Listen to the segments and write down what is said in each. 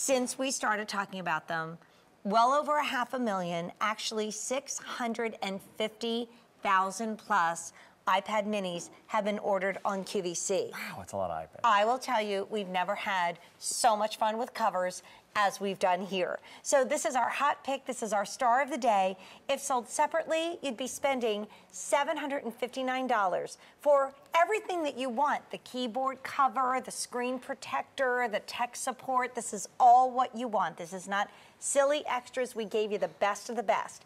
since we started talking about them, well over 500,000, actually 650,000 plus iPad minis have been ordered on QVC. Wow, that's a lot of iPads. I will tell you, we've never had so much fun with covers as we've done here. So this is our hot pick. This is our star of the day. If sold separately, you'd be spending $759 for everything that you want. The keyboard cover, the screen protector, the tech support. This is all what you want. This is not silly extras. We gave you the best of the best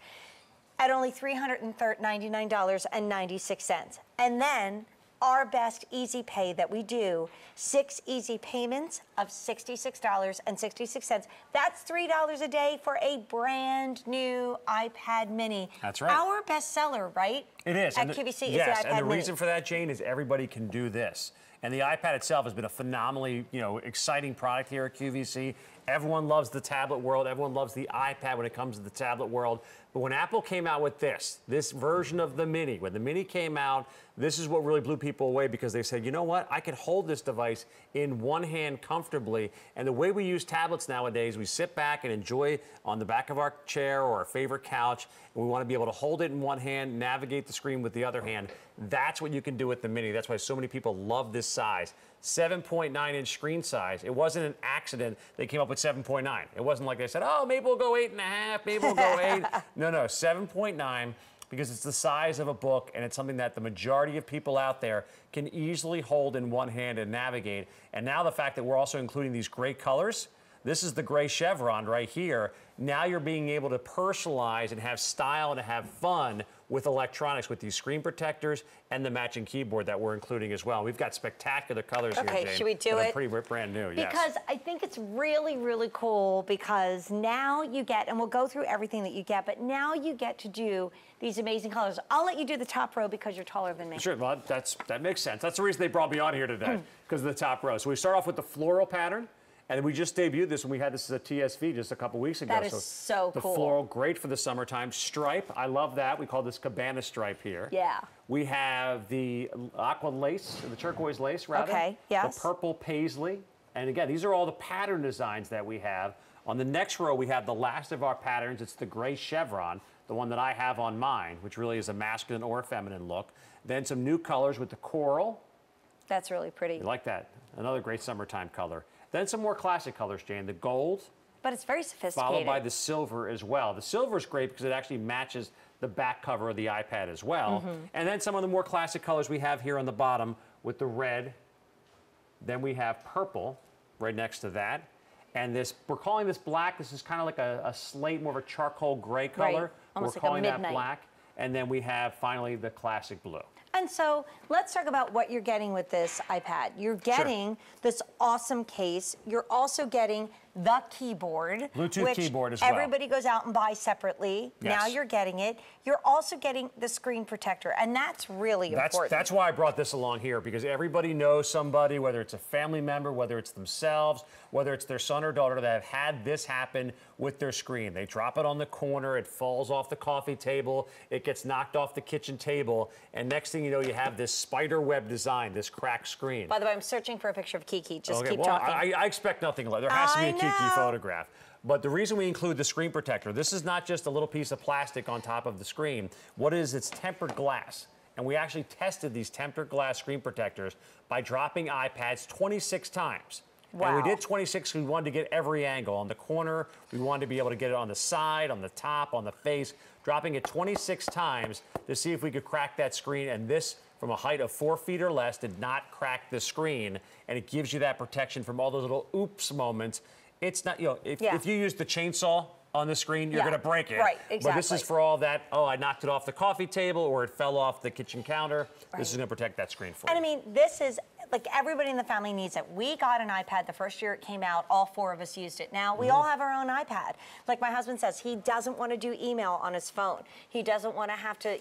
at only $399.96. And then our best easy pay that we do, 6 easy payments of $66.66. That's $3 a day for a brand new iPad mini. That's right. Our best seller, right? It is. At QVC is the iPad Yes, and the mini. reason for that, Jane, is everybody can do this. And the iPad itself has been a phenomenally, exciting product here at QVC. Everyone loves the tablet world. Everyone loves the iPad when it comes to the tablet world. But when Apple came out with this version of the Mini, when the Mini came out, this is what really blew people away because they said, you know what? I can hold this device in one hand comfortably. And the way we use tablets nowadays, we sit back and enjoy on the back of our chair or our favorite couch, and we want to be able to hold it in one hand, navigate the screen with the other hand. That's what you can do with the Mini. That's why so many people love this size. 7.9-inch screen size. It wasn't an accident they came up with 7.9. It wasn't like they said, oh, maybe we'll go 8.5, maybe we'll go 8. No, 7.9, because it's the size of a book, and it's something that the majority of people out there can easily hold in one hand and navigate. And now the fact that we're also including these gray colors, this is the gray chevron right here. Now you're being able to personalize and have style and have fun with electronics, with these screen protectors and the matching keyboard that we're including as well. We've got spectacular colors here, Jane. Okay, should we do it? Pretty brand new, yes. Because I think it's really, really cool because now you get, and we'll go through everything that you get, but now you get to do these amazing colors. I'll let you do the top row because you're taller than me. Sure, well, that makes sense. That's the reason they brought me on here today, because of the top row. So we start off with the floral pattern. And we just debuted this when we had this as a TSV just a couple weeks ago. That is so cool. The floral, great for the summertime. Stripe, I love that. We call this cabana stripe here. Yeah. We have the aqua lace, the turquoise lace, rather. Okay, yes. The purple paisley. And again, these are all the pattern designs that we have. On the next row, we have the last of our patterns. It's the gray chevron, the one that I have on mine, which really is a masculine or a feminine look. Then some new colors with the coral. That's really pretty. You like that? Another great summertime color. Then some more classic colors, Jane. The gold. But it's very sophisticated. Followed by the silver as well. The silver is great because it actually matches the back cover of the iPad as well. And then some of the more classic colors we have here on the bottom with the red. Then we have purple right next to that. And this, we're calling this black. This is kind of like a slate, more of a charcoal gray color. Right. Almost we're like calling a that midnight. black. And then we have finally the classic blue. And so let's talk about what you're getting with this iPad. You're getting this awesome case. You're also getting the keyboard. Bluetooth keyboard as well. Everybody goes out and buys separately. Yes. Now you're getting it. You're also getting the screen protector, and that's really important. That's why I brought this along here, because everybody knows somebody, whether it's a family member, whether it's themselves, whether it's their son or daughter, that have had this happen with their screen. They drop it on the corner, it falls off the coffee table, it gets knocked off the kitchen table, and next thing you know, you have this spider web design, this cracked screen. By the way, I'm searching for a picture of Kiki. Just keep well, talking. I expect nothing less. There has to be a Kiki photograph. But the reason we include the screen protector, this is not just a little piece of plastic on top of the screen. What it is, it's tempered glass. And we actually tested these tempered glass screen protectors by dropping iPads 26 times. Wow. And we did 26 because we wanted to get every angle. On the corner, we wanted to be able to get it on the side, on the top, on the face, dropping it 26 times to see if we could crack that screen. And this, from a height of 4 feet or less, did not crack the screen. And it gives you that protection from all those little oops moments. It's not, if you use the chainsaw on the screen, you're going to break it. Right, exactly. But this is for all that, oh, I knocked it off the coffee table or it fell off the kitchen counter. Right. This is going to protect that screen for you. And I mean, this is, like, everybody in the family needs it. We got an iPad the first year it came out. All 4 of us used it. Now, we all have our own iPad. Like my husband says, he doesn't want to do email on his phone. He doesn't want to have to,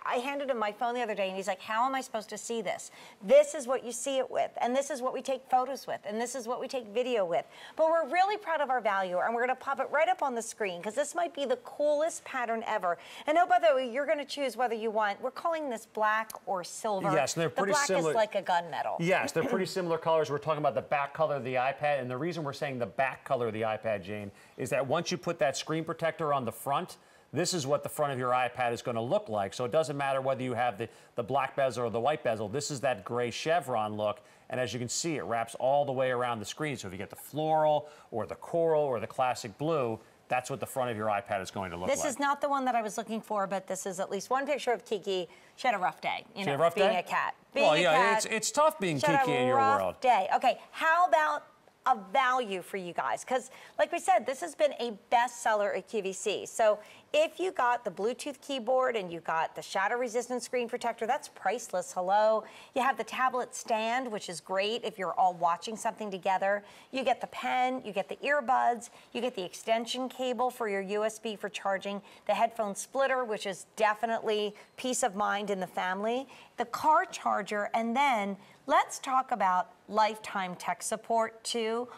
I handed him my phone the other day, and he's like, how am I supposed to see this? This is what you see it with, and this is what we take photos with, and this is what we take video with. But we're really proud of our value, and we're going to pop it right up on the screen, because this might be the coolest pattern ever. And oh, by the way, you're going to choose whether you want, we're calling this black or silver. Yes, and they're pretty similar. The black similar. is like a gunmetal. Yes, they're pretty similar colors. We're talking about the back color of the iPad, and the reason we're saying the back color of the iPad, Jane, is that once you put that screen protector on the front, this is what the front of your iPad is going to look like. So it doesn't matter whether you have the black bezel or the white bezel. This is that gray chevron look. And as you can see, it wraps all the way around the screen. So if you get the floral or the coral or the classic blue, that's what the front of your iPad is going to look like. This is not the one that I was looking for, but this is at least one picture of Kiki. She had a rough day, you know, being a cat. Well, yeah, it's tough being Kiki in your world. Rough day. Okay, how about a value for you guys? Because like we said, this has been a bestseller at QVC. So if you got the Bluetooth keyboard and you got the shatter-resistant screen protector, that's priceless. Hello. You have the tablet stand, which is great if you're all watching something together. You get the pen, you get the earbuds, you get the extension cable for your USB for charging, the headphone splitter, which is definitely peace of mind in the family, the car charger, and then let's talk about lifetime tech support too.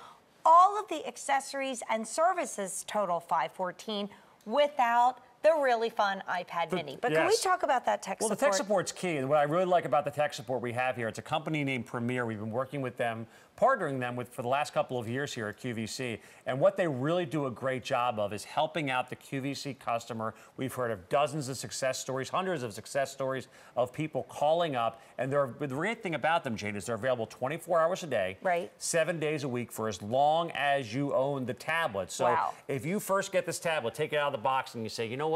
All of the accessories and services total $514 without the really fun iPad mini. But can we talk about that tech support? Well, the tech support's key. And what I really like about the tech support we have here, it's a company named Premier. We've been working with them, partnering them with for the last couple of years here at QVC. And what they really do a great job of is helping out the QVC customer. We've heard of dozens of success stories, hundreds of success stories of people calling up. And the great thing about them, Jane, is they're available 24 hours a day, 7 days a week for as long as you own the tablet. So if you first get this tablet, take it out of the box and you say, you know what?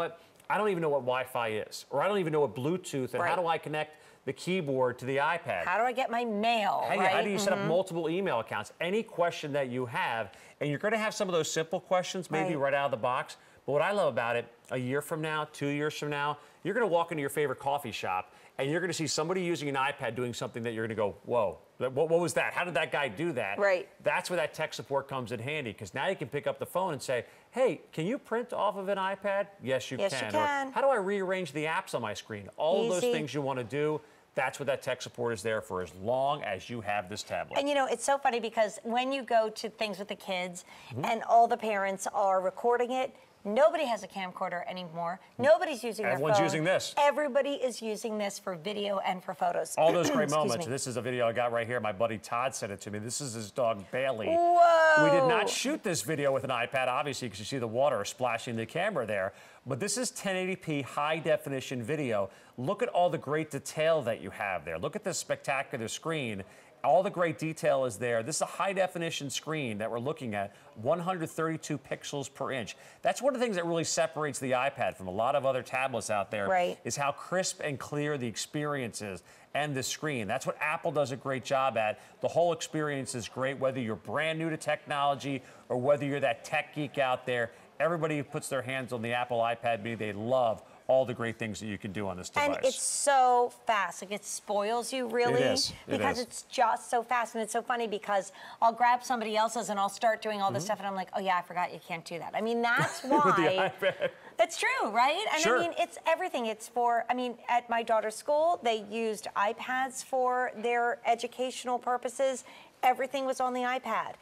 I don't even know what Wi-Fi is, or I don't even know what Bluetooth, and how do I connect the keyboard to the iPad? How do I get my mail, How do you set up multiple email accounts? Any question that you have, and you're going to have some of those simple questions maybe right out of the box, but what I love about it, a year from now, 2 years from now, you're going to walk into your favorite coffee shop, and you're going to see somebody using an iPad doing something that you're going to go, whoa, what was that? How did that guy do that? That's where that tech support comes in handy, because now you can pick up the phone and say, hey, can you print off of an iPad? Yes, you can. Or, how do I rearrange the apps on my screen? All of those things you want to do, that's what that tech support is there for as long as you have this tablet. And you know, it's so funny because when you go to things with the kids and all the parents are recording it, nobody has a camcorder anymore. Nobody's using their phone. Everyone's using this. Everybody is using this for video and for photos. All those great moments. This is a video I got right here. My buddy Todd sent it to me. This is his dog, Bailey. Whoa! We did not shoot this video with an iPad, obviously, because you see the water splashing the camera there. But this is 1080p high-definition video. Look at all the great detail that you have there. Look at this spectacular screen. All the great detail is there. This is a high-definition screen that we're looking at, 132 pixels per inch. That's one of the things that really separates the iPad from a lot of other tablets out there, is how crisp and clear the experience is and the screen. That's what Apple does a great job at. The whole experience is great, whether you're brand new to technology or whether you're that tech geek out there. Everybody who puts their hands on the Apple iPad mini, they love all the great things that you can do on this device. And it's so fast. Like, it spoils you, really. It is. Because it's just so fast. And it's so funny because I'll grab somebody else's and I'll start doing all this stuff, and I'm like, oh, yeah, I forgot you can't do that. I mean, that's why. With the iPad. That's true, right? And I mean, it's everything. It's for, I mean, at my daughter's school, they used iPads for their educational purposes. Everything was on the iPad.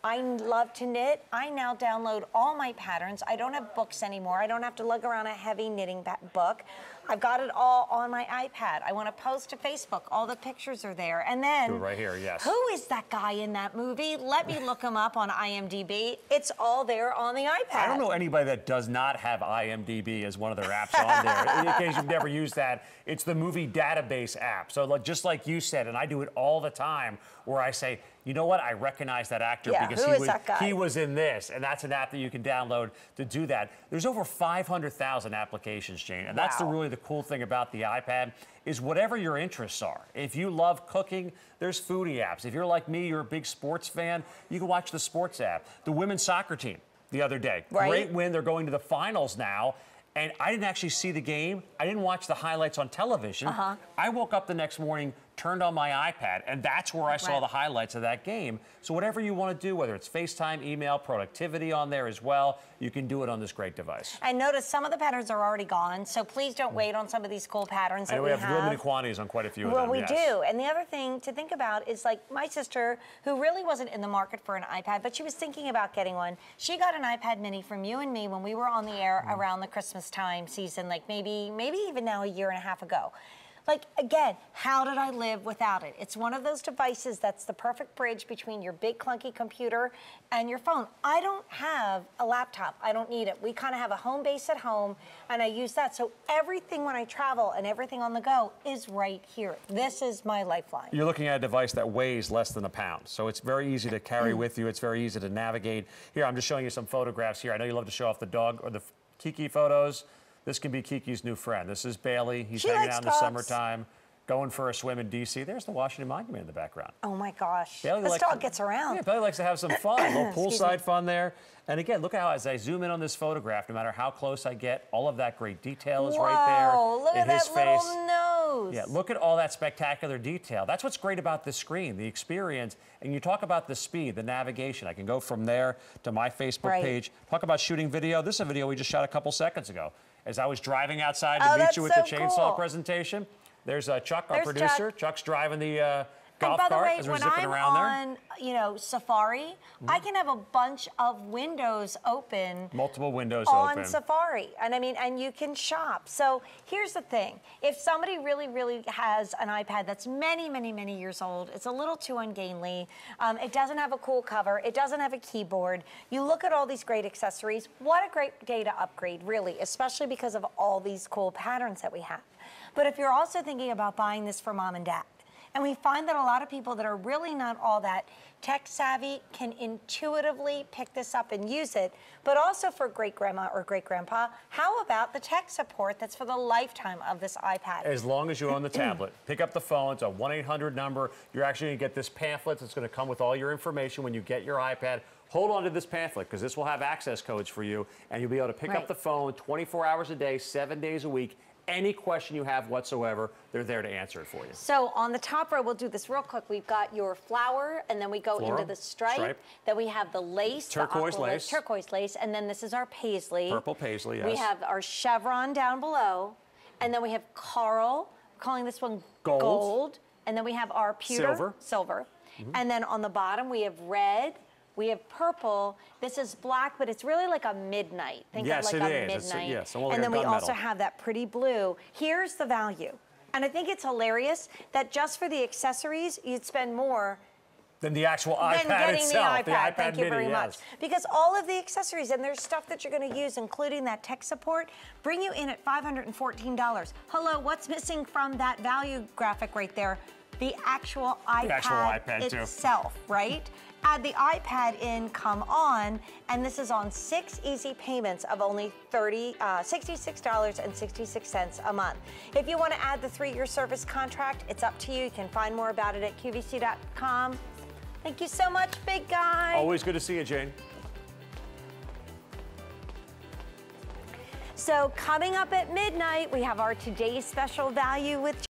I love to knit. I now download all my patterns. I don't have books anymore. I don't have to lug around a heavy knitting book. I've got it all on my iPad. I want to post to Facebook. All the pictures are there. And then, do it right here, yes. Who is that guy in that movie? Let me look him up on IMDb. It's all there on the iPad. I don't know anybody that does not have IMDb as one of their apps on there. In case you've never used that, it's the movie database app. So just like you said, and I do it all the time, where I say, you know what, I recognize that actor because he was in this, and that's an app that you can download to do that. There's over 500,000 applications, Jane, and that's really the cool thing about the iPad is whatever your interests are. If you love cooking, there's foodie apps. If you're like me, you're a big sports fan, you can watch the sports app. The women's soccer team the other day, great win. They're going to the finals now. And I didn't actually see the game. I didn't watch the highlights on television. I woke up the next morning, turned on my iPad, and that's where I saw the highlights of that game. So whatever you want to do, whether it's FaceTime, email, productivity on there as well, you can do it on this great device. And notice some of the patterns are already gone, so please don't wait on some of these cool patterns that we have. We have limited quantities on quite a few of them. Well, we do. And the other thing to think about is, like, my sister, who really wasn't in the market for an iPad, but she was thinking about getting one. She got an iPad mini from you and me when we were on the air around the Christmas time season, like maybe even now a year and a half ago. Like, again, how did I live without it? It's one of those devices that's the perfect bridge between your big clunky computer and your phone. I don't have a laptop. I don't need it. We kind of have a home base at home, and I use that. So everything when I travel and everything on the go is right here. This is my lifeline. You're looking at a device that weighs less than a pound, so it's very easy to carry with you. It's very easy to navigate. Here, I'm just showing you some photographs here. I know you love to show off the dog or the Kiki photos. This can be Kiki's new friend. This is Bailey. He's hanging out in the summertime, going for a swim in D.C. There's the Washington Monument in the background. Oh my gosh. Bailey this dog gets around. Yeah, Bailey likes to have some fun, a little poolside fun there. And again, look at how as I zoom in on this photograph, no matter how close I get, all of that great detail is right there Look in at his that face. little nose. Yeah, look at all that spectacular detail. That's what's great about this screen, the experience. And you talk about the speed, the navigation. I can go from there to my Facebook page. Talk about shooting video. This is a video we just shot a couple seconds ago. As I was driving outside to meet you with the chainsaw presentation, there's Chuck, our producer. Chuck's driving the golf cart as we're zipping around there. And by the way, when I'm on, Safari, I can have a bunch of windows open. Multiple windows on open. Safari. And I mean, and you can shop. So here's the thing. If somebody really has an iPad that's many years old, it's a little too ungainly, it doesn't have a cool cover, it doesn't have a keyboard, you look at all these great accessories, what a great day to upgrade, really, especially because of all these cool patterns that we have. But if you're also thinking about buying this for mom and dad, and we find that a lot of people that are really not all that tech savvy can intuitively pick this up and use it, but also for great grandma or great grandpa, how about the tech support that's for the lifetime of this iPad? As long as you own the tablet, pick up the phone. It's a 1-800 number. You're actually going to get this pamphlet that's going to come with all your information when you get your iPad. Hold on to this pamphlet because this will have access codes for you, and you'll be able to pick up the phone 24 hours a day, 7 days a week. Any question you have whatsoever, they're there to answer it for you. So on the top row, we'll do this real quick. We've got your flower, and then we go into the stripe. Then we have the lace. Turquoise lace. Turquoise lace. And then this is our paisley. Purple paisley, yes. We have our chevron down below. And then we have coral. We're calling this one gold. And then we have our pewter. Silver. And then on the bottom, we have red. We have purple. This is black, but it's really like a midnight. Think of like a midnight. And then we also have that pretty blue. Here's the value. And I think it's hilarious that just for the accessories, you'd spend more than the actual iPad itself. The iPad. Thank you very much. Because all of the accessories, and there's stuff that you're going to use, including that tech support, bring you in at $514. Hello, what's missing from that value graphic right there? The actual iPad itself, right? Add the iPad in, come on, and this is on 6 easy payments of only $66.66 a month. If you want to add the 3-year service contract, it's up to you. You can find more about it at QVC.com. Thank you so much, big guy. Always good to see you, Jane. So coming up at midnight, we have our today's special value with